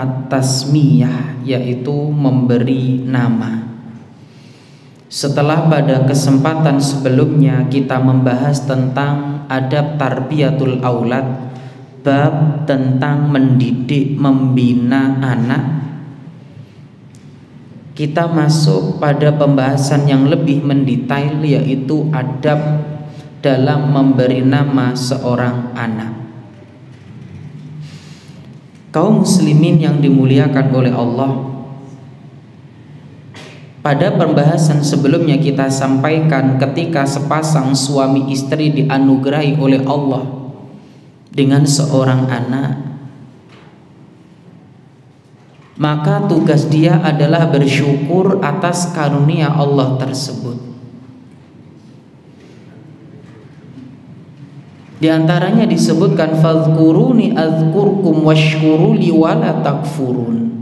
at-tasmiyah, yaitu memberi nama. Setelah pada kesempatan sebelumnya kita membahas tentang adab tarbiyatul aulad, bab tentang mendidik, membina anak, kita masuk pada pembahasan yang lebih mendetail, yaitu adab dalam memberi nama seorang anak. Kaum muslimin yang dimuliakan oleh Allah, pada pembahasan sebelumnya kita sampaikan ketika sepasang suami istri dianugerahi oleh Allah dengan seorang anak, maka tugas dia adalah bersyukur atas karunia Allah tersebut. Di antaranya disebutkan fadhkuruni adzkurkum washkuruli wala takfurun.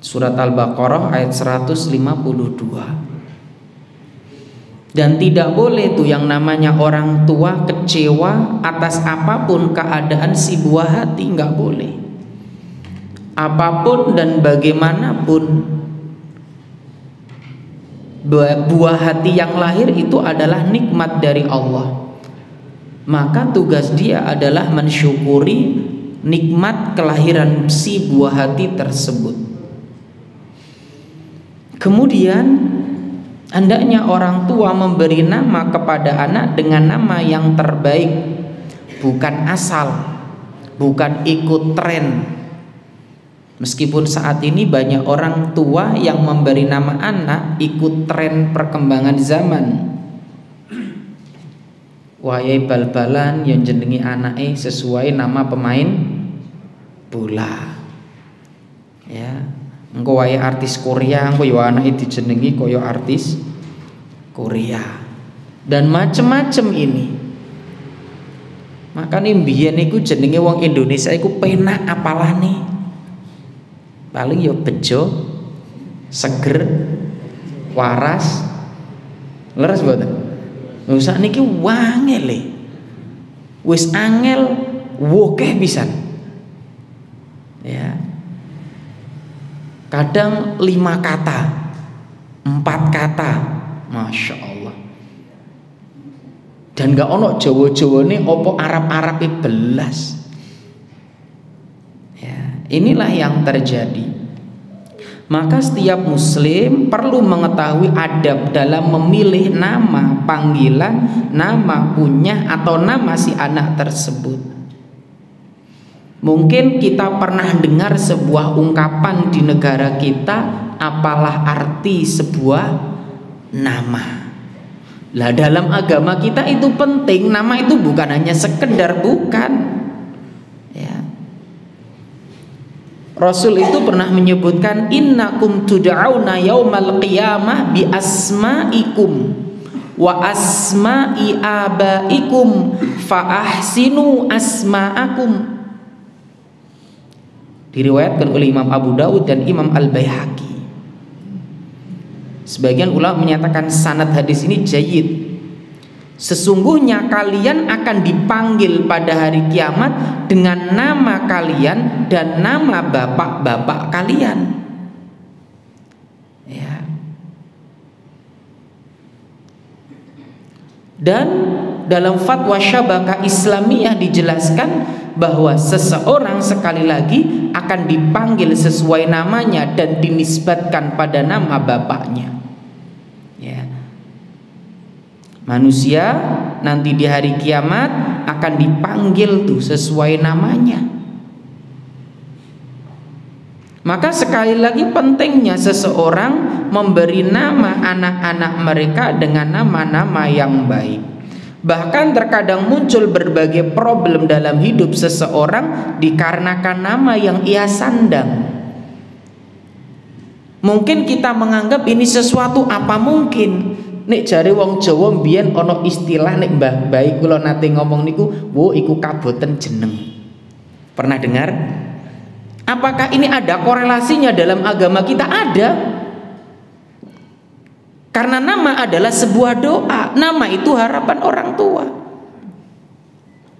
Surat Al-Baqarah ayat 152. Dan tidak boleh tuh yang namanya orang tua kecewa atas apapun keadaan si buah hati, nggak boleh. Apapun dan bagaimanapun buah hati yang lahir itu adalah nikmat dari Allah. Maka tugas dia adalah mensyukuri nikmat kelahiran si buah hati tersebut. Kemudian hendaknya orang tua memberi nama kepada anak dengan nama yang terbaik, bukan asal, bukan ikut tren. Meskipun saat ini banyak orang tua yang memberi nama anak ikut tren perkembangan zaman. Wayai bal-balan yang jenengi anake sesuai nama pemain bola. Ya, engko wae artis Korea, engko yo anake dijenengi kaya artis Korea. Dan macem-macem ini. Makane mbiyen iku jenenge wong Indonesia iku penak apalane. Paling yo bejo, seger, waras. Leres mboten? Usah niki wangel, wis angel, wokeh pisan. Ya. Kadang 5 kata, 4 kata, masya Allah. Dan gak ono Jawa-Jawane opo Arab-Arabe belas. Ya, inilah yang terjadi. Maka setiap muslim perlu mengetahui adab dalam memilih nama panggilan, nama kunyah atau nama si anak tersebut. Mungkin kita pernah dengar sebuah ungkapan di negara kita, apalah arti sebuah nama. Lah dalam agama kita itu penting, nama itu bukan hanya sekedar, bukan. Ya. Rasul itu pernah menyebutkan innakum tud'auna yaumal qiyamah bi asma'ikum wa asma'i abaikum fa ahsinu asma'akum. Diriwayatkan oleh Imam Abu Dawud dan Imam Al-Baihaqi. Sebagian ulama menyatakan sanad hadis ini jayyid. Sesungguhnya kalian akan dipanggil pada hari kiamat dengan nama kalian dan nama bapak-bapak kalian. Ya. Dan dalam fatwa Syabakah Islamiyah dijelaskan bahwa seseorang sekali lagi akan dipanggil sesuai namanya dan dinisbatkan pada nama bapaknya. Ya. Manusia nanti di hari kiamat akan dipanggil tuh sesuai namanya. Maka sekali lagi pentingnya seseorang memberi nama anak-anak mereka dengan nama-nama yang baik. Bahkan terkadang muncul berbagai problem dalam hidup seseorang dikarenakan nama yang ia sandang. Mungkin kita menganggap ini sesuatu apa mungkin. Nek jare wong Jawa mbiyen ana istilah nek Mbah Baik kula nate ngomong niku, wo iku kaboten jeneng. Pernah dengar? Apakah ini ada korelasinya dalam agama kita? Ada. Karena nama adalah sebuah doa. Nama itu harapan orang tua.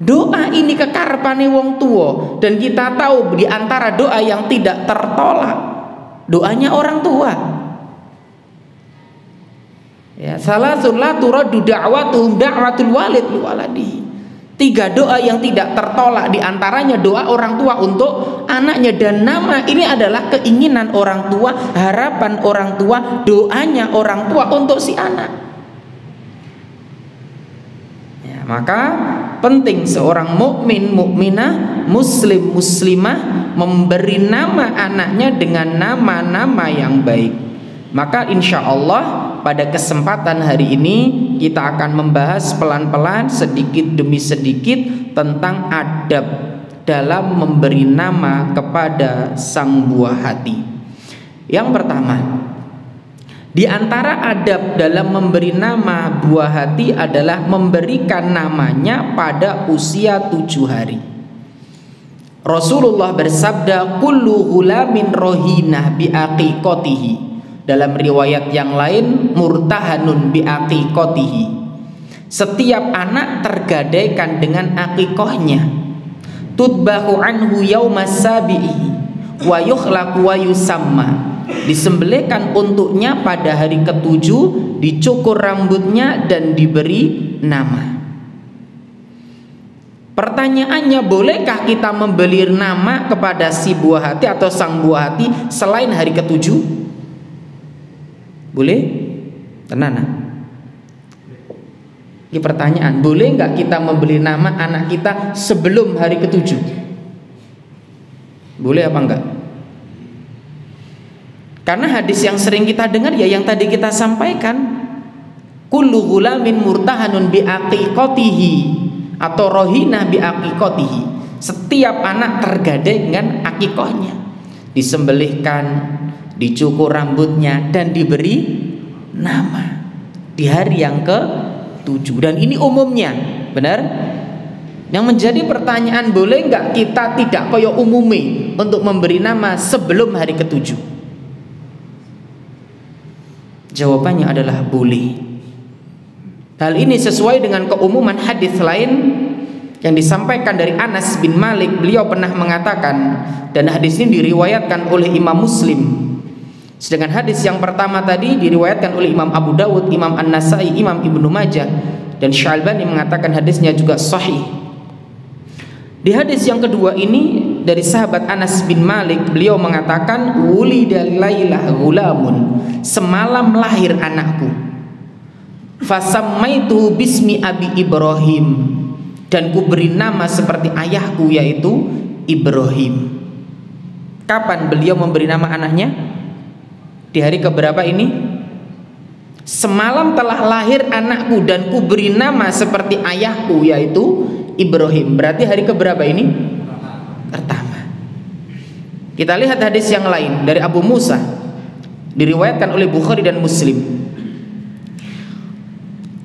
Doa ini kekarepane wong tua, dan kita tahu di antara doa yang tidak tertolak doanya orang tua. Ya, salasun la turaddu da'watuhum da'watul walid li waladihi. 3 doa yang tidak tertolak, di antaranya doa orang tua untuk anaknya, dan nama ini adalah keinginan orang tua, harapan orang tua, doanya orang tua untuk si anak. Ya, maka penting seorang mukmin, mukminah, muslim, muslimah memberi nama anaknya dengan nama-nama yang baik. Maka insya Allah pada kesempatan hari ini kita akan membahas pelan-pelan, sedikit demi sedikit, tentang adab dalam memberi nama kepada sang buah hati. Yang pertama, di antara adab dalam memberi nama buah hati adalah memberikan namanya pada usia 7 hari. Rasulullah bersabda, kullu ghulamin rohinah bi aqiqatihi. Dalam riwayat yang lain, murtahanun bi aqiqatihi. Setiap anak tergadaikan dengan akikohnya. Tudbahu anhu yaumas sabi'i wa yukhlaqu wa yusamma. Disembelihkan untuknya pada hari ke-7, dicukur rambutnya dan diberi nama. Pertanyaannya, bolehkah kita memberi nama kepada si buah hati atau sang buah hati selain hari ke-7? Boleh? Tenana. Ini pertanyaan, boleh nggak kita memberi nama anak kita sebelum hari ke-7? Boleh apa enggak? Karena hadis yang sering kita dengar ya yang tadi kita sampaikan, kullu ghulamin murtahanun bi aqiqatihi atau rohinah bi aqiqatihi. Setiap anak tergadai dengan akikohnya, disembelihkan, dicukur rambutnya dan diberi nama di hari yang ke-7. Dan ini umumnya, benar? Yang menjadi pertanyaan, boleh nggak kita tidak koyo umumi untuk memberi nama sebelum hari ke-7? Jawabannya adalah boleh. Hal ini sesuai dengan keumuman hadis lain yang disampaikan dari Anas bin Malik. Beliau pernah mengatakan, dan hadis ini diriwayatkan oleh Imam Muslim. Sedangkan hadis yang pertama tadi diriwayatkan oleh Imam Abu Dawud, Imam An-Nasai, Imam Ibnu Majah, dan Syalbani mengatakan hadisnya juga sahih. Di hadis yang kedua ini dari sahabat Anas bin Malik, beliau mengatakan, wulida lailah ghulamun, semalam lahir anakku, fasammaitu bismi abi Ibrahim, dan ku beri nama seperti ayahku yaitu Ibrahim. Kapan beliau memberi nama anaknya? Di hari keberapa ini? Semalam telah lahir anakku dan ku beri nama seperti ayahku yaitu Ibrahim. Berarti hari keberapa ini? Pertama. Kita lihat hadis yang lain dari Abu Musa, diriwayatkan oleh Bukhari dan Muslim.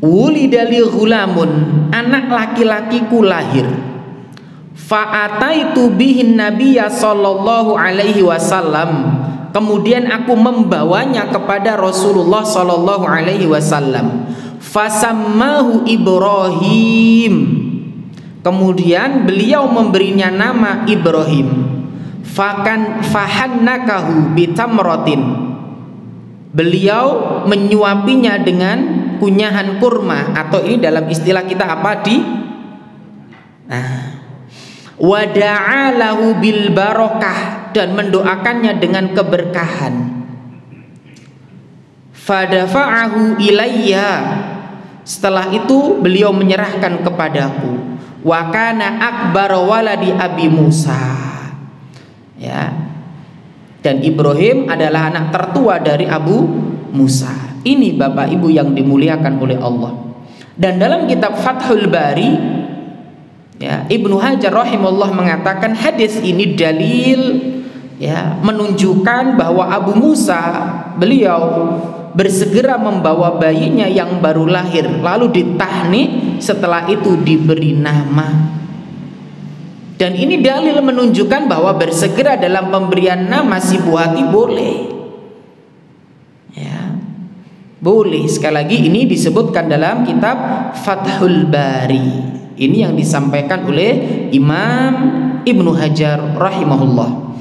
Wulidali ghulamun, anak laki-lakiku lahir. Fa'ataitu bihin nabiyya sallallahu alaihi wasallam. Kemudian aku membawanya kepada Rasulullah sallallahu alaihi wasallam. Fasammahu Ibrahim. Kemudian beliau memberinya nama Ibrahim. Fahannakahu bitamratin. Beliau menyuapinya dengan kunyahan kurma, atau ini dalam istilah kita apa wada'alahu bil barakah, dan mendoakannya dengan keberkahan. Fadafa'ahu ilayya, setelah itu beliau menyerahkan kepadaku. Wa kana akbar waladi Abi Musa, ya, dan Ibrahim adalah anak tertua dari Abu Musa. Ini Bapak Ibu yang dimuliakan oleh Allah. Dan dalam kitab Fathul Bari, ya, Ibnu Hajar rahimahullah mengatakan hadis ini dalil, ya, menunjukkan bahwa Abu Musa beliau bersegera membawa bayinya yang baru lahir, lalu ditahnik, setelah itu diberi nama. Dan ini dalil menunjukkan bahwa bersegera dalam pemberian nama si buah hati boleh, ya, boleh. Sekali lagi ini disebutkan dalam kitab Fathul Bari. Ini yang disampaikan oleh Imam Ibnu Hajar rahimahullah.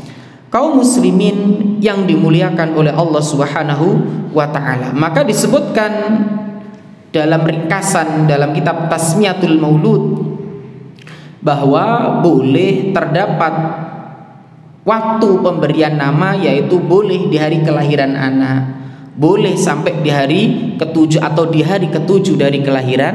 Kaum muslimin yang dimuliakan oleh Allah Subhanahu wa taala, maka disebutkan dalam ringkasan dalam kitab Tasmiyatul Maulud bahwa boleh terdapat waktu pemberian nama, yaitu boleh di hari kelahiran anak, boleh sampai di hari ke-7 atau di hari ke-7 dari kelahiran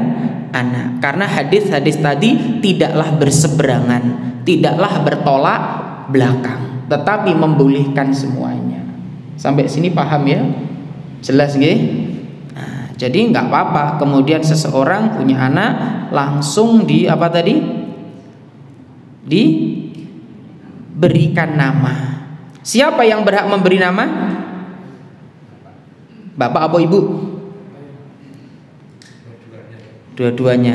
anak, karena hadis-hadis tadi tidaklah berseberangan, tidaklah bertolak belakang, tetapi membolehkan semuanya. Sampai sini paham ya? Jelas nggih? Nah, jadi nggak apa-apa kemudian seseorang punya anak langsung di apa tadi? Diberikan nama. Siapa yang berhak memberi nama? Bapak atau ibu? Dua-duanya.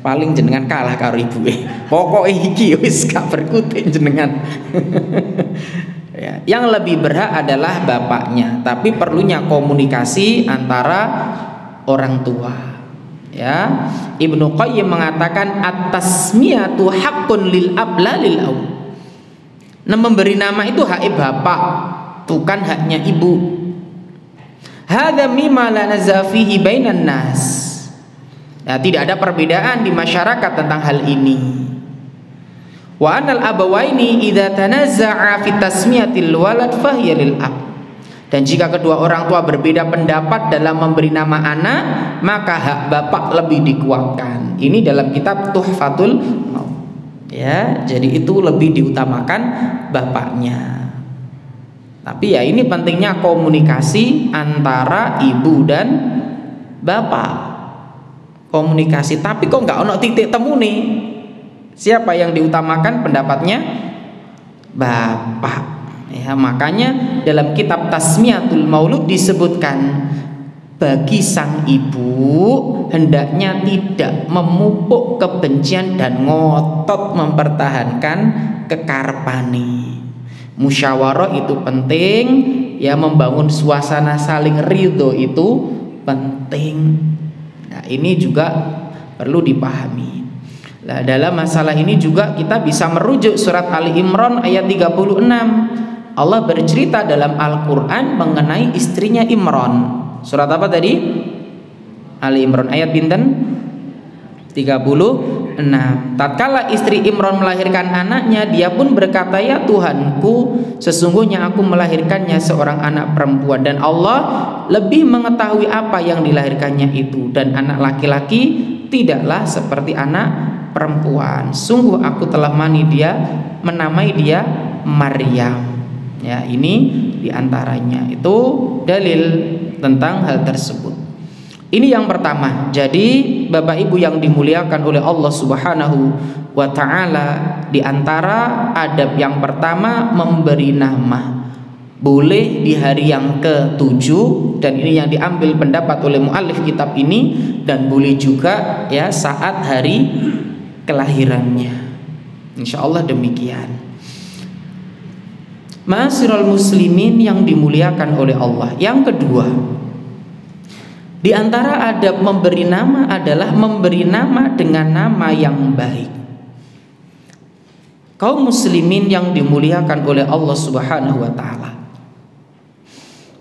Paling jenengan kalah karo ibu. Pokoknya iki wis gak berkutik jenengan. Ya, yang lebih berhak adalah bapaknya, tapi perlunya komunikasi antara orang tua. Ya, Ibnu Qayyim mengatakan at-tasmiyatu haqqun lil abla lil aw. Nah, memberi nama itu hak bapak, bukan haknya ibu. Hadza mimma la nazafihi bainan nas. Ya, tidak ada perbedaan di masyarakat tentang hal ini. Wa anal abawaini idza tanazza'a fi tasmiyatil walad fahiya lil ab. Dan jika kedua orang tua berbeda pendapat dalam memberi nama anak, maka hak bapak lebih dikuatkan. Ini dalam kitab Tuhfatul Maud. Ya, jadi itu lebih diutamakan bapaknya. Tapi ya ini pentingnya komunikasi antara ibu dan bapak. Komunikasi, tapi kok nggak ono titik temu nih? Siapa yang diutamakan pendapatnya? Bapak. Ya, makanya dalam kitab Tasmiyatul Maulud disebutkan bagi sang ibu hendaknya tidak memupuk kebencian dan ngotot mempertahankan kekarepane. Musyawarah itu penting, ya, membangun suasana saling ridho itu penting. Nah, ini juga perlu dipahami. Nah, dalam masalah ini juga kita bisa merujuk surat Ali Imran ayat 36. Allah bercerita dalam Al-Quran mengenai istrinya Imran. Surat apa tadi? Ali Imran ayat pinten? 36. Tatkala istri Imran melahirkan anaknya, dia pun berkata, "Ya Tuhanku, sesungguhnya aku melahirkannya seorang anak perempuan, dan Allah lebih mengetahui apa yang dilahirkannya itu, dan anak laki-laki tidaklah seperti anak perempuan. Sungguh aku telah menamai dia Maryam." Ya, ini diantaranya itu dalil tentang hal tersebut. Ini yang pertama. Jadi Bapak Ibu yang dimuliakan oleh Allah Subhanahu wa taala, di antara adab yang pertama memberi nama. Boleh di hari yang ke-7, dan ini yang diambil pendapat oleh muallif kitab ini, dan boleh juga ya saat hari kelahirannya. Insyaallah demikian. Ma'asyiral muslimin yang dimuliakan oleh Allah. Yang kedua, di antara adab memberi nama adalah memberi nama dengan nama yang baik. Kaum muslimin yang dimuliakan oleh Allah Subhanahu wa taala,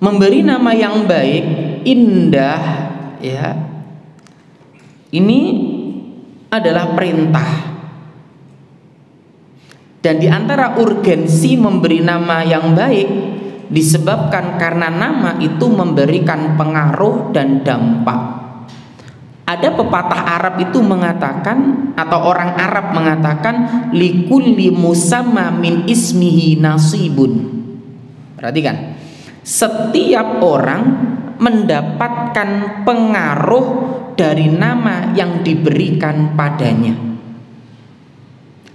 memberi nama yang baik, indah, ya. Ini adalah perintah. Dan di antara urgensi memberi nama yang baik disebabkan karena nama itu memberikan pengaruh dan dampak. Ada pepatah Arab itu mengatakan, atau orang Arab mengatakan, likulli musamma min ismihi nasibun. Perhatikan, setiap orang mendapatkan pengaruh dari nama yang diberikan padanya.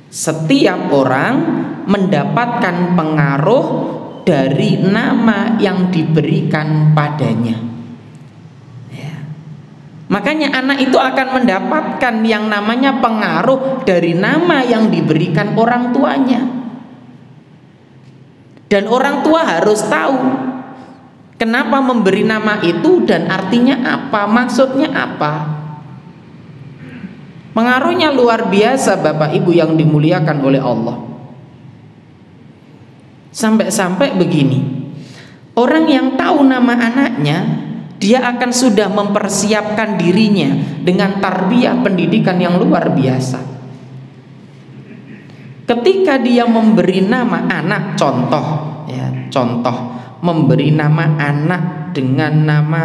Setiap orang mendapatkan pengaruh dari nama yang diberikan padanya. Ya. Makanya anak itu akan mendapatkan yang namanya pengaruh dari nama yang diberikan orang tuanya. Dan orang tua harus tahu kenapa memberi nama itu dan artinya apa, maksudnya apa. Pengaruhnya luar biasa Bapak Ibu yang dimuliakan oleh Allah. Sampai-sampai begini, orang yang tahu nama anaknya, dia akan sudah mempersiapkan dirinya dengan tarbiyah pendidikan yang luar biasa. Ketika dia memberi nama anak, contoh memberi nama anak dengan nama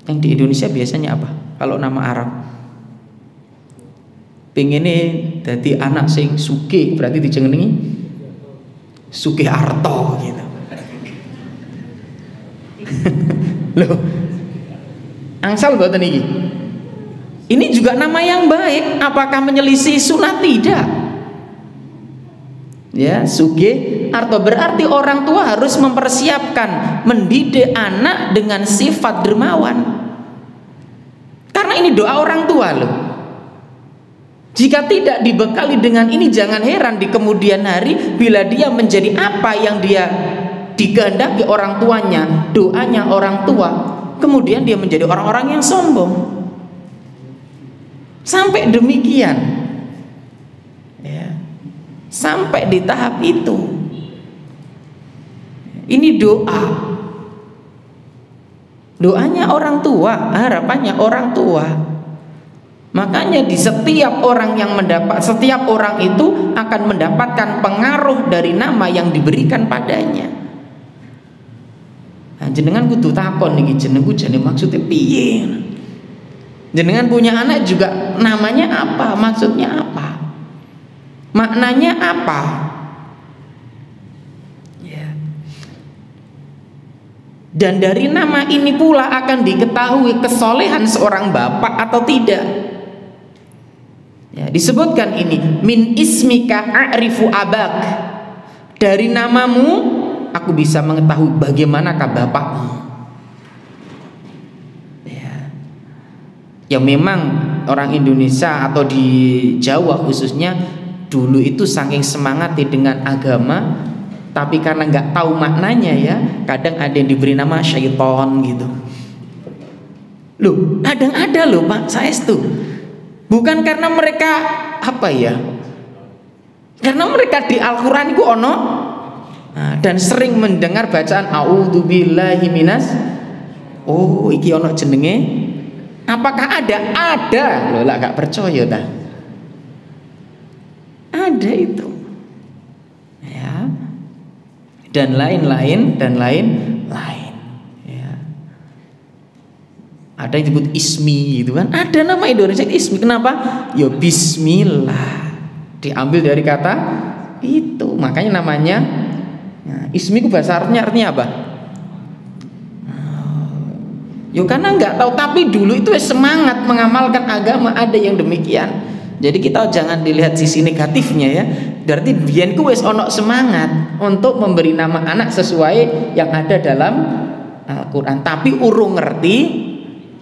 yang di Indonesia biasanya apa? Kalau nama Arab, pengennya jadi anak sing sugih, berarti dijenengi Sugiharto gitu. Loh, angsal mboten iki. Ini juga nama yang baik. Apakah menyelisih sunnah? Tidak. Ya, Sugiharto berarti orang tua harus mempersiapkan mendidik anak dengan sifat dermawan. Karena ini doa orang tua loh. Jika tidak dibekali dengan ini, jangan heran di kemudian hari bila dia menjadi apa yang dia dikehendaki orang tuanya, doanya orang tua, kemudian dia menjadi orang-orang yang sombong. Sampai demikian, ya, sampai di tahap itu. Ini doanya orang tua, harapannya orang tua. Makanya di setiap orang itu akan mendapatkan pengaruh dari nama yang diberikan padanya. Nah, jenengan kudu takon niki jenengku jane maksudnya piye? Jenengan punya anak juga namanya apa? Maksudnya apa? Maknanya apa? Ya. Dan dari nama ini pula akan diketahui kesolehan seorang bapak atau tidak. Ya, disebutkan ini min ismika a'rifu abak, dari namamu aku bisa mengetahui bagaimanakah bapakmu. Ya memang orang Indonesia atau di Jawa khususnya dulu itu saking semangatnya dengan agama, tapi karena nggak tahu maknanya ya, kadang ada yang diberi nama syaiton gitu. Loh, kadang ada loh Pak Saestu. Bukan karena mereka apa ya? Karena mereka di Al-Qur'an itu ono dan sering mendengar bacaan a'udzubillahi minas. Oh, iki ono jenenge. Apakah ada? Ada. Loh lah gak percaya dah. Ada itu. Ya. Dan lain-lain ya. Ada yang disebut ismi gitu kan. Ada nama Indonesia ismi. Kenapa? Ya bismillah. Diambil dari kata itu. Makanya namanya ismi itu bahasa Arabnya artinya apa? Yo karena nggak tahu, tapi dulu itu semangat mengamalkan agama, ada yang demikian. Jadi kita jangan dilihat sisi negatifnya ya. Berarti biyen ku wis ono semangat untuk memberi nama anak sesuai yang ada dalam Al-Qur'an, tapi urung ngerti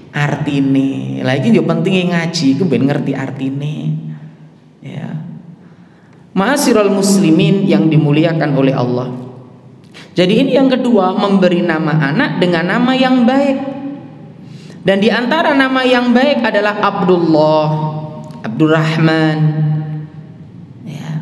artine. Lagi yo penting ngaji ku ben ngerti artine. Ya. Ma'asyiral muslimin yang dimuliakan oleh Allah. Jadi ini yang kedua, memberi nama anak dengan nama yang baik. Dan di antara nama yang baik adalah Abdullah, Abdurrahman. Ya.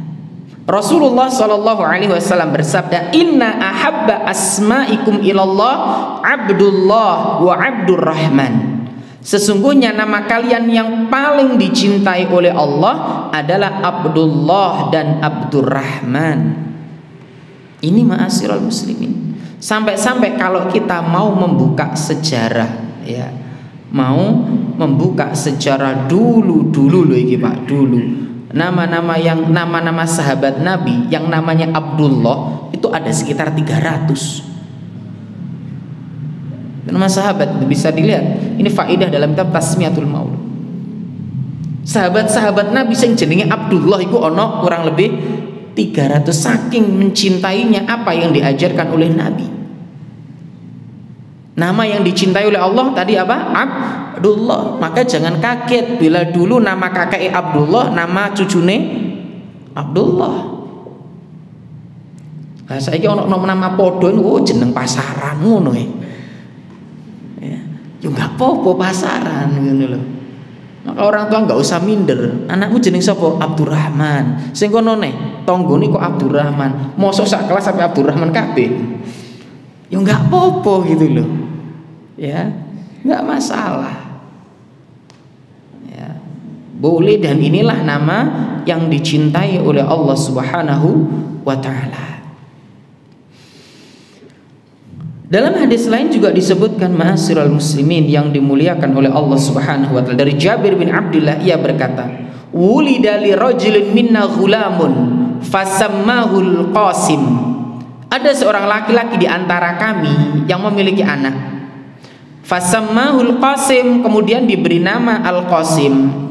Rasulullah SAW bersabda, Inna ahabba asma'ikum ilallah Abdullah wa Abdurrahman. Sesungguhnya nama kalian yang paling dicintai oleh Allah adalah Abdullah dan Abdurrahman. Ini ma'asyiral muslimin. Sampai-sampai kalau kita mau membuka sejarah, ya, mau membuka sejarah dulu loh iki Pak, dulu nama-nama sahabat Nabi yang namanya Abdullah itu ada sekitar 300 nama sahabat. Bisa dilihat, ini faidah dalam kitab Tasmiyatul Maulud. Sahabat-sahabat Nabi yang jenenge Abdullah itu ono kurang lebih 300, saking mencintainya apa yang diajarkan oleh Nabi. Nama yang dicintai oleh Allah tadi apa? Abdullah. Maka jangan kaget bila dulu nama kakek Abdullah, nama cucune Abdullah. Lah saiki ono nama padha niku jeneng pasaran ngono ya. Ya enggak apa-apa pasaran ngono lho. Maka orang tua nggak usah minder. Anakmu jeneng sapa? Abdurrahman. Sing kono neh, tanggane kok Abdurrahman. Mosok sak kelas sampai Abdurrahman kabeh. Ya nggak apa-apa gitu loh. Ya, nggak masalah. Ya. Boleh, dan inilah nama yang dicintai oleh Allah Subhanahu wa taala. Dalam hadis lain juga disebutkan, ma'asyiral muslimin yang dimuliakan oleh Allah Subhanahu wa taala, dari Jabir bin Abdullah, ia berkata, wulida li rajulin minna ghulamun fasammahul Qasim. Ada seorang laki-laki di antara kami yang memiliki anak. Fasammahul Qasim, kemudian diberi nama Al-Qasim.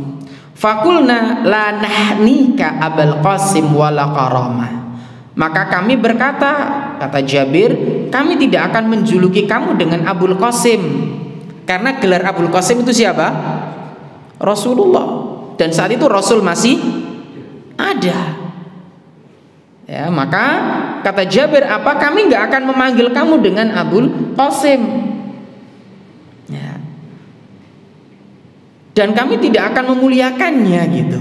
Fakulna la nahnika Abul Qasim wala karamah. Maka kami berkata, kata Jabir, kami tidak akan menjuluki kamu dengan Abul Qasim, karena gelar Abul Qasim itu siapa? Rasulullah. Dan saat itu Rasul masih ada. Ya, maka kata Jabir, apa kami nggak akan memanggil kamu dengan Abul Qasim? Ya. Dan kami tidak akan memuliakannya gitu.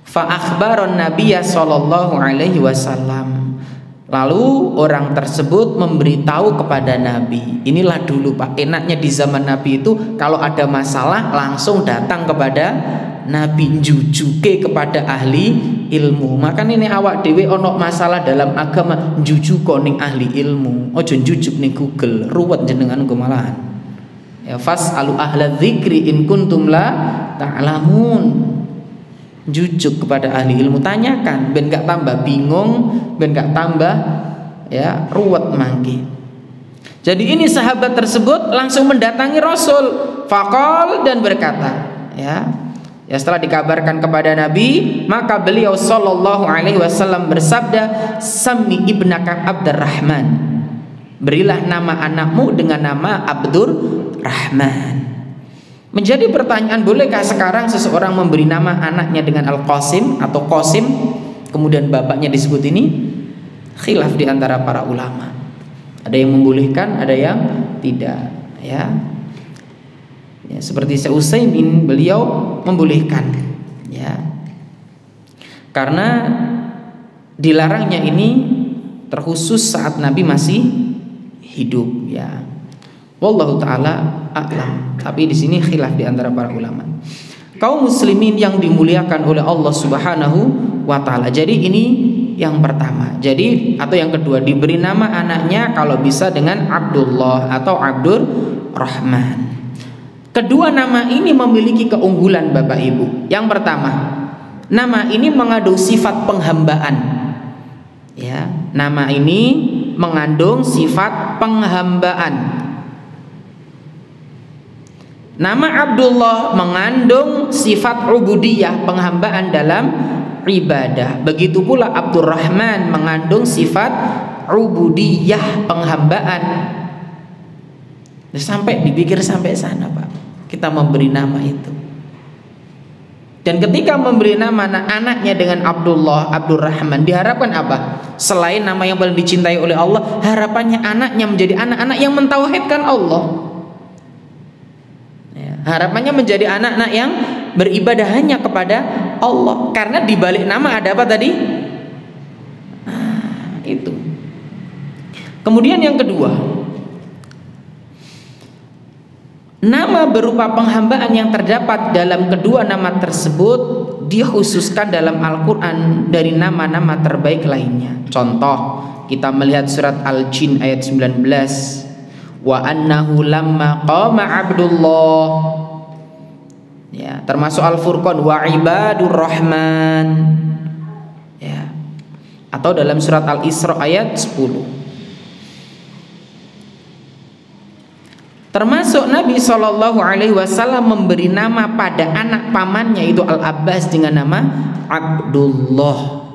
Fa akhbaron Nabiya sallallahu alaihi wasallam. Lalu orang tersebut memberitahu kepada Nabi. Inilah dulu Pak, enaknya di zaman Nabi itu kalau ada masalah langsung datang kepada Nabi, njujuke kepada ahli ilmu. Maka ini awak dewe ono masalah dalam agama, njujuko ning ahli ilmu. Ojo njujuk ning Google, ruwet jenengan go malahan. Ya fasalu ahla dzikri in kuntum la ta'lamun. Jujuk kepada ahli ilmu, tanyakan, ben gak tambah bingung, ben gak tambah ya ruwet mangki. Jadi ini sahabat tersebut langsung mendatangi Rasul, faqal, dan berkata, ya setelah dikabarkan kepada Nabi, maka beliau sallallahu alaihi wasallam bersabda, sami ibnaka Abdurrahman, berilah nama anakmu dengan nama Abdurrahman. Menjadi pertanyaan, bolehkah sekarang seseorang memberi nama anaknya dengan Al-Qasim atau Qasim, kemudian bapaknya disebut ini? Khilaf di antara para ulama. Ada yang membolehkan, ada yang tidak. Ya, seperti Syekh Utsaimin, beliau membolehkan. Ya, karena dilarangnya ini terkhusus saat Nabi masih hidup. Ya, wallahu taala a'lam. Tapi di sini khilaf di antara para ulama. Kaum muslimin yang dimuliakan oleh Allah Subhanahu wa taala. Jadi ini yang pertama. Jadi atau yang kedua, diberi nama anaknya kalau bisa dengan Abdullah atau Abdurrahman. Kedua nama ini memiliki keunggulan Bapak Ibu. Yang pertama, nama ini mengandung sifat penghambaan. Ya, nama ini mengandung sifat penghambaan. Nama Abdullah mengandung sifat ubudiyah, penghambaan dalam ibadah. Begitu pula Abdurrahman mengandung sifat ubudiyah, penghambaan. Sampai dipikir sampai sana Pak, kita memberi nama itu. Dan ketika memberi nama anaknya dengan Abdullah, Abdurrahman, diharapkan apa? Selain nama yang paling dicintai oleh Allah, harapannya anaknya menjadi anak-anak yang mentauhidkan Allah. Harapannya menjadi anak-anak yang beribadah hanya kepada Allah. Karena di balik nama ada apa tadi? Nah, itu. Kemudian yang kedua, nama berupa penghambaan yang terdapat dalam kedua nama tersebut dikhususkan dalam Al-Quran dari nama-nama terbaik lainnya. Contoh, kita melihat surat Al-Jin ayat 19. Wa annahu lamma qama Abdullah, ya, termasuk Al-Furqan, wa ibadur rahman, ya, atau dalam surat Al-Isra ayat 10. Termasuk Nabi SAW memberi nama pada anak pamannya itu Al-Abbas dengan nama Abdullah.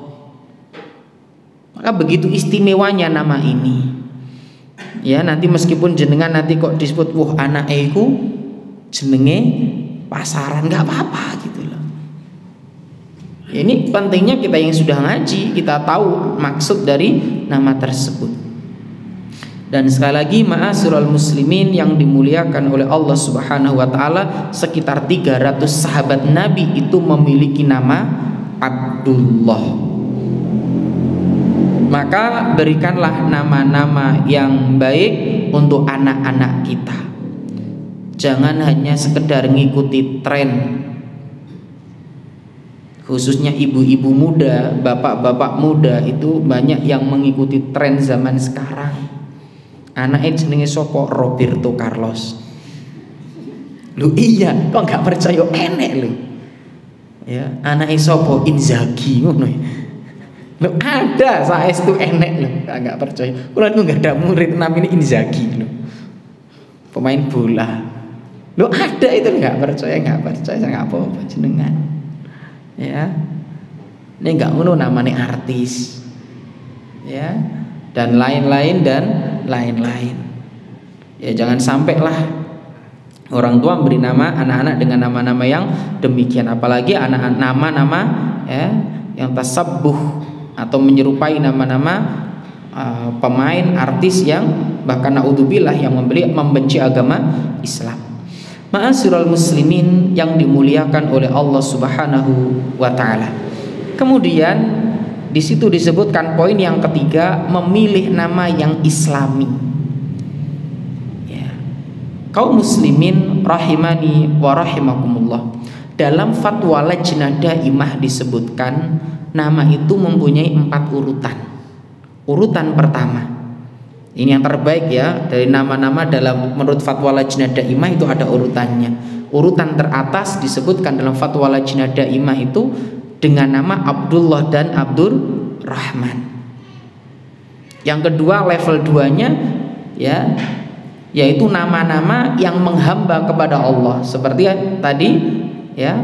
Maka begitu istimewanya nama ini. Ya, nanti meskipun jenengan nanti kok disebut wah anak eku jenenge pasaran, nggak apa-apa gitu loh. Ini pentingnya kita yang sudah ngaji, kita tahu maksud dari nama tersebut. Dan sekali lagi ma'asyiral muslimin yang dimuliakan oleh Allah Subhanahu wa taala, sekitar 300 sahabat Nabi itu memiliki nama Abdullah. Maka berikanlah nama-nama yang baik untuk anak-anak kita. Jangan hanya sekedar ngikuti tren. Khususnya ibu-ibu muda, bapak-bapak muda itu banyak yang mengikuti tren zaman sekarang. Anaknya jenenge sopo? Roberto Carlos. Lu iya, kok nggak percaya enek lu? Ya, anaknya sopo? Inzaghi ngono ya. Lu ada saestu enek lu, nggak percaya. Kulo nggak ada murid namanya Inzaghi lu. Pemain bola. Lu ada itu nggak percaya nggak apa-apa jenengan. Ya. Ini nggak ngono namanya artis. Ya. Dan lain-lain ya, jangan sampai lah orang tua beri nama anak-anak dengan nama-nama yang demikian, apalagi anak-anak nama-nama ya yang tasabbuh atau menyerupai nama-nama pemain artis yang bahkan naudzubillah yang membenci agama Islam. Ma'asyiral muslimin yang dimuliakan oleh Allah Subhanahu wa taala. Kemudian di situ disebutkan poin yang ketiga, memilih nama yang islami. Ya. Kaum muslimin rahimani wa rahimakumullah. Dalam fatwa Lajnah Daimah disebutkan nama itu mempunyai 4 urutan. Urutan pertama, ini yang terbaik ya dari nama-nama dalam menurut fatwa Lajnah Daimah itu ada urutannya. Urutan teratas disebutkan dalam fatwa Lajnah Daimah itu dengan nama Abdullah dan Abdur Rahman. Yang kedua level 2-nya ya, yaitu nama-nama yang menghamba kepada Allah seperti tadi ya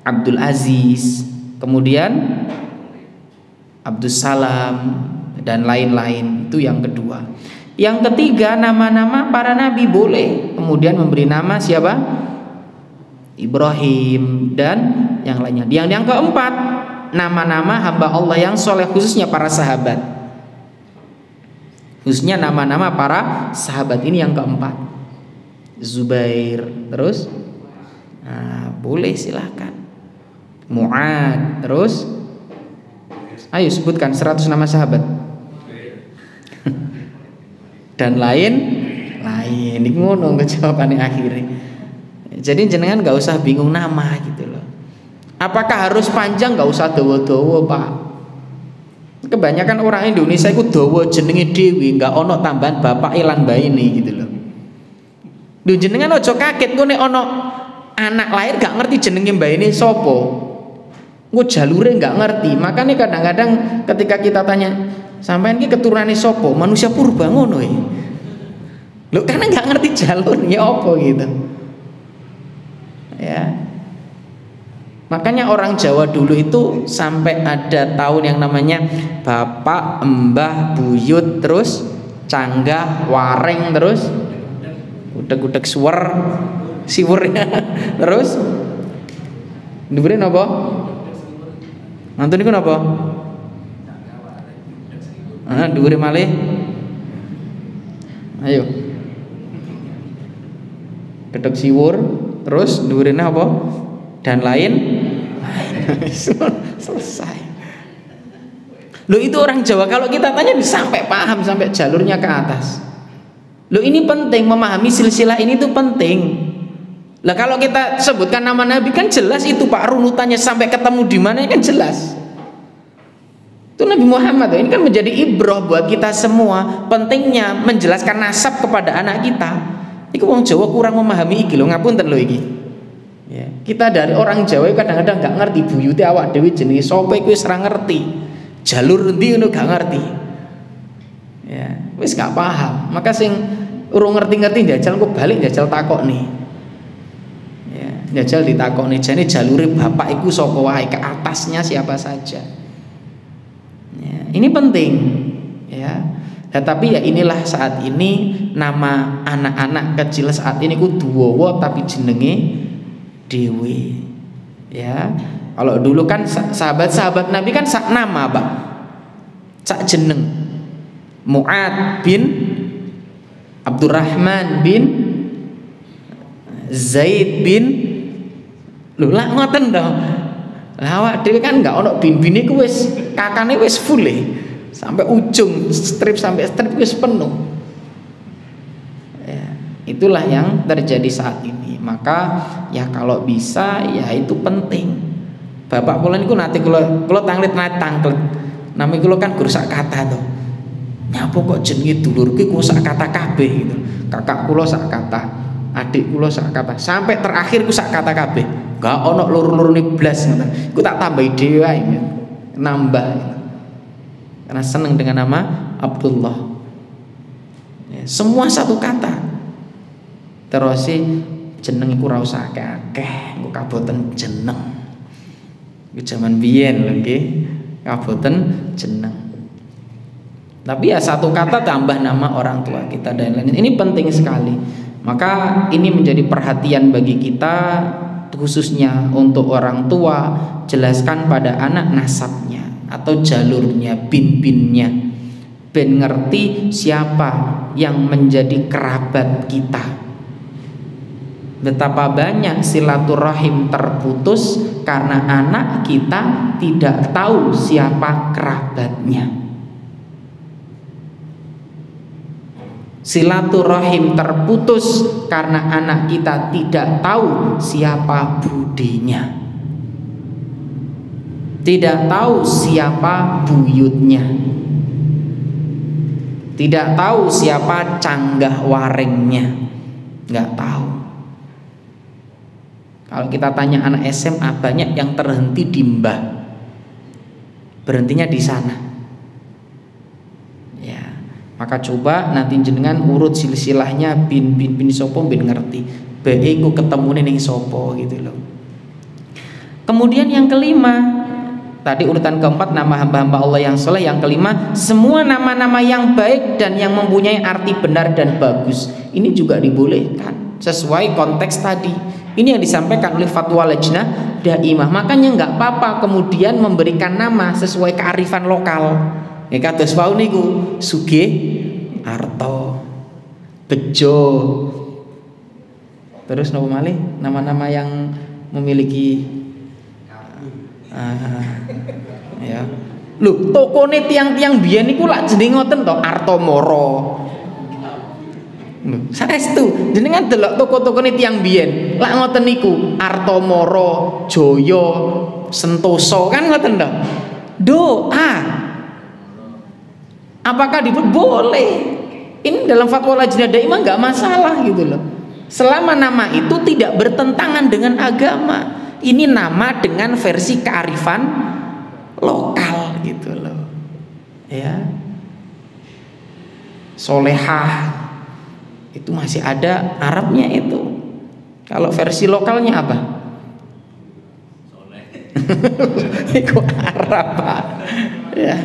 Abdul Aziz, kemudian Abdus Salam dan lain-lain. Itu yang kedua. Yang ketiga nama-nama para nabi boleh. Kemudian memberi nama siapa? Ibrahim dan yang lainnya. Yang keempat, nama-nama hamba Allah yang soleh, khususnya para sahabat. Khususnya nama-nama para sahabat ini yang keempat. Zubair, terus boleh silahkan. Mu'ad, terus ayo sebutkan 100 nama sahabat. Dan lain. Ini ngono jawabannya akhirnya. Jadi jenengan nggak usah bingung nama gitu loh. Apakah harus panjang? Nggak usah dawa-dawa pak. Kebanyakan orang Indonesia itu dawa jenenge dewi, nggak ono tambahan bapak ilan bayi ini gitu loh. Duh jenengan ojo kaget, gue nek ono anak lahir nggak ngerti jenenge bayi ini sopo, gue jalure nggak ngerti. Makanya kadang-kadang ketika kita tanya, sampean ki keturunane sopo, manusia purba ngono ya. Lo karena nggak ngerti jalurnya opo gitu. Ya. Makanya orang Jawa dulu itu sampai ada tahun yang namanya bapak, mbah, buyut, terus canggah, wareng, terus udek-udek siwurnya terus diberi apa? Mantu niku napa? Dhuwure malih. Ayo. Gedek siwur, terus dhuwurine apa? Dan lain. Selesai. Loh itu orang Jawa kalau kita tanya sampai paham sampai jalurnya ke atas. Loh ini penting, memahami silsilah ini tuh penting. Lah kalau kita sebutkan nama Nabi kan jelas itu Pak, runutannya sampai ketemu di mana kan jelas. Itu Nabi Muhammad ini kan menjadi ibrah buat kita semua. Pentingnya menjelaskan nasab kepada anak kita. Iku wong Jawa kurang memahami iki lho, ngapunten lho iki. Ya, kita dari orang Jawa kadang-kadang nggak ngerti buyute awak dhewe jenenge sapa iku wis ora ngerti. Jalur endi ngono gak ngerti. Ya, wis gak paham. Maka sing urung ngerti-ngerti njajal kok balik njajal takokne. Ya, njajal ditakokne jane jalure bapak iku sapa wae, ke atasnya siapa saja. Ya, ini penting ya. Tetapi ya inilah saat ini nama anak-anak kecil saat ini ku duwowo tapi jenenge dewe. Ya. Kalau dulu kan sahabat-sahabat Nabi kan sak nama, Pak. Sak jeneng. Mu'ad bin Abdurrahman bin Zaid bin lho lah ngoten to. Lah awak dhewe kan enggak ono bin-bin iku wis kakane wis full sampai ujung strip sampai strip wis penuh. Ya, itulah yang terjadi saat ini. Maka ya kalau bisa ya itu penting. Bapak kula niku nate kula tanglet. Nami kula kan guru sak kata to. Nyapa kok jenenge dulurku ku sak kata kabeh gitu. Kakak kula sak kata, adik kula sak kata, sampai terakhir ku sak kata kabeh. Enggak ono loro-lorone blas ngoten. Ku tak tambahi dhewe ae. Nambah. Karena seneng dengan nama Abdullah. Ya, semua satu kata. Terus jeneng iku ora usah akeh, engko kaboten jeneng. Iku jaman biyen lho nggih. Kaboten jeneng. Tapi ya satu kata tambah nama orang tua kita dan lain-lain. Ini penting sekali. Maka ini menjadi perhatian bagi kita, khususnya untuk orang tua. Jelaskan pada anak nasabnya atau jalurnya, bin-binnya, ben ngerti siapa yang menjadi kerabat kita. Betapa banyak silaturahim terputus karena anak kita tidak tahu siapa kerabatnya. Silaturahim terputus karena anak kita tidak tahu siapa budenya, tidak tahu siapa buyutnya, tidak tahu siapa canggah waringnya, nggak tahu. Kalau kita tanya anak SMA banyak yang terhenti di mbah, berhentinya di sana. Ya, maka coba nanti jenengan urut silsilahnya bin sopo bin ngerti. Bae ku ketemune ning sopo gitu loh. Kemudian yang kelima, tadi urutan keempat nama hamba-hamba Allah yang soleh. Yang kelima, semua nama-nama yang baik dan yang mempunyai arti benar dan bagus. Ini juga dibolehkan sesuai konteks tadi. Ini yang disampaikan oleh fatwa Lajnah Daimah. Makanya nggak apa-apa kemudian memberikan nama sesuai kearifan lokal. Ya kados wau niku Sugih Arto, Bejo. Terus napa malih nama-nama yang memiliki ya. Lho, tokone tiang-tiang biyen niku lak jenenge ngoten to, Artomoro. Saestu jenengan delok toko-tokone tiang biyen lak ngoten niku Artomoro, Joyo, Sentoso kan ngoten to. Doa apakah boleh? Ini dalam fatwa Lajnah Daimah enggak masalah gitu loh. Selama nama itu tidak bertentangan dengan agama. Ini nama dengan versi kearifan lokal gitu loh. Ya. Solehah itu masih ada Arabnya itu. Kalau versi lokalnya apa? Soleh. Itu Arab Pak. Ya.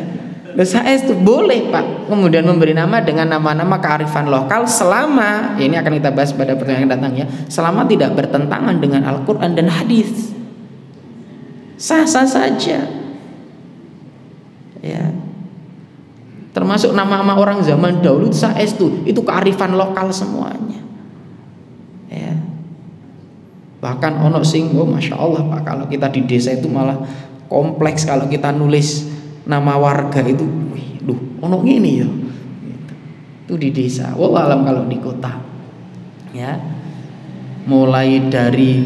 Saya itu boleh Pak. Kemudian memberi nama dengan nama-nama kearifan lokal selama, ya ini akan kita bahas pada pertanyaan yang datang ya. Selama tidak bertentangan dengan Al-Quran dan hadis, sah-sah saja. Ya. Termasuk nama-nama orang zaman dahulu itu kearifan lokal semuanya. Ya. Bahkan ono sing masya Allah Pak, kalau kita di desa itu malah kompleks kalau kita nulis nama warga itu, ono ngene ya. Itu di desa. Wallah alam kalau di kota. Ya. Mulai dari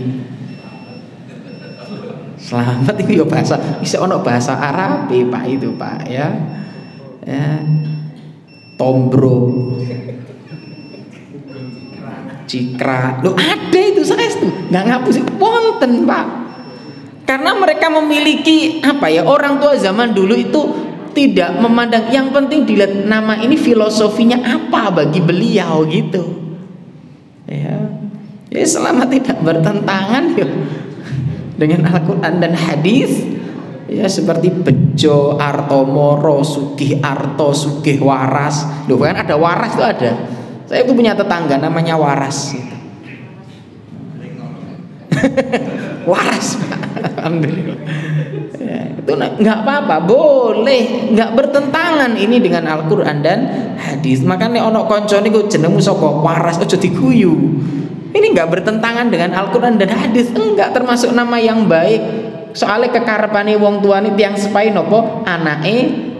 selamat itu ya bahasa, bisa ono bahasa Arab Pak itu Pak ya. Ya, Tombro, Cikra, lo ada itu saya itu nggak ngapus wonten Pak, karena mereka memiliki apa ya, orang tua zaman dulu itu tidak memandang, yang penting dilihat nama ini filosofinya apa bagi beliau gitu, ya, ya selama tidak bertentangan ya dengan Al-Quran dan hadis. Ya seperti Bejo, Artomoro, Sugih Arto, Sugih Waras. Loh kan ada Waras itu ada. Saya itu punya tetangga namanya Waras gitu. Waras Pak. Alhamdulillah. Ya, itu nggak apa-apa, boleh, nggak bertentangan ini dengan Al-Quran dan hadis. Makanya ono konco niku jenengmu sapa waras ojo diguyu. Ini nggak bertentangan dengan Al-Quran dan hadis, enggak, termasuk nama yang baik. Soalnya kekarepane wong tuane tiang sepai nopo anake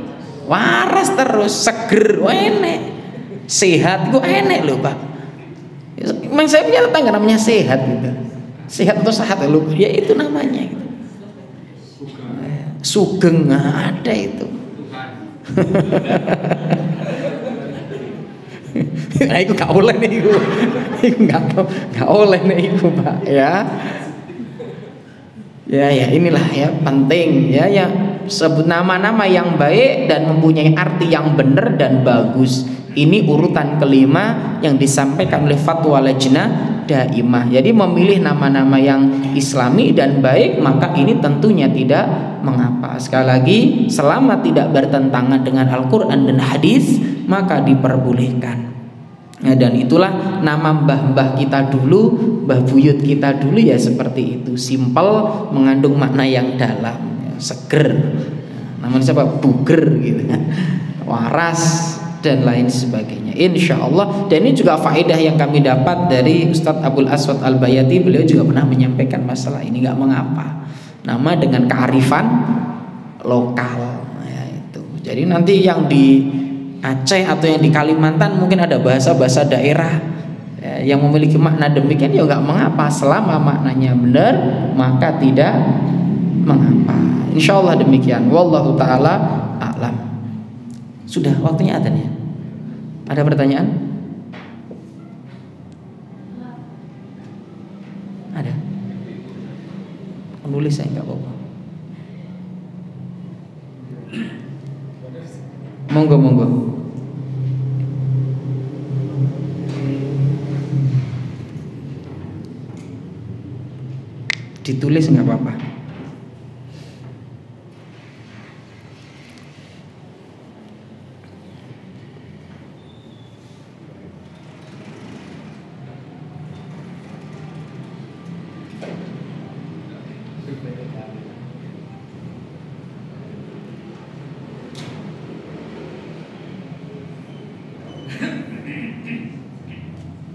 waras terus seger, enek, sehat, gue enek loh Pak. Memang saya punya tetangga namanya sehat gitu. Sehat atau sehat ya, ya itu namanya gitu. Sugeng ada itu. Nah itu gak boleh nih itu gak boleh nih itu Pak ya. Ya inilah ya penting ya sebut nama-nama yang baik dan mempunyai arti yang benar dan bagus. Ini urutan kelima yang disampaikan oleh Fatwa Lajnah Daimah. Jadi memilih nama-nama yang islami dan baik, maka ini tentunya tidak mengapa. Sekali lagi, selama tidak bertentangan dengan Al-Quran dan hadis, maka diperbolehkan. Nah, dan itulah nama mbah-mbah kita dulu, mbah buyut kita dulu ya seperti itu. Simpel, mengandung makna yang dalam, seger. Namanya siapa? Buger gitu kan. Waras dan lain sebagainya, insya Allah. Dan ini juga faedah yang kami dapat dari Ustadz Abul Aswad Al-Bayati. Beliau juga pernah menyampaikan masalah ini, nggak mengapa nama dengan kearifan lokal ya, itu. Jadi nanti yang di Aceh atau yang di Kalimantan mungkin ada bahasa-bahasa daerah ya, yang memiliki makna demikian, ya nggak mengapa selama maknanya benar, maka tidak mengapa. Insya Allah demikian. Wallahu ta'ala a'lam. Sudah waktunya adzan ya. Ada pertanyaan? Ada? Menulis saya nggak apa-apa. Monggo. Ditulis nggak apa-apa.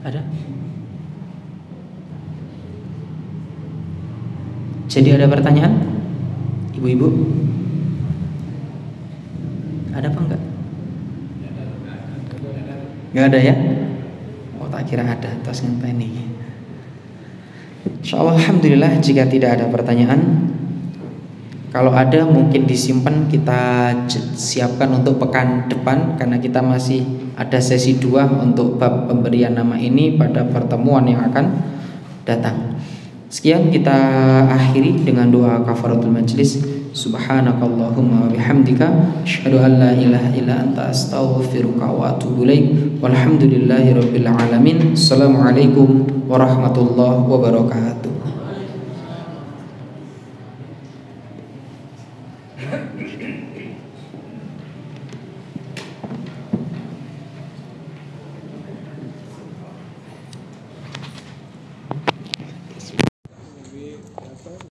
Ada? Jadi ada pertanyaan? Ibu-ibu? Ada apa enggak? Enggak ada ya? Oh tak kira ada, tas ngenteni. Insyaallah alhamdulillah jika tidak ada pertanyaan. Kalau ada mungkin disimpan, kita siapkan untuk pekan depan, karena kita masih ada sesi 2 untuk bab pemberian nama ini pada pertemuan yang akan datang. Sekian kita akhiri dengan doa kafaratul majlis. Subhanakallahumma wa bihamdika asyhadu an la ilaha illa anta astaghfiruka wa atubu ilaik. Walhamdulillahirabbil alamin. Assalamualaikum warahmatullahi wabarakatuh.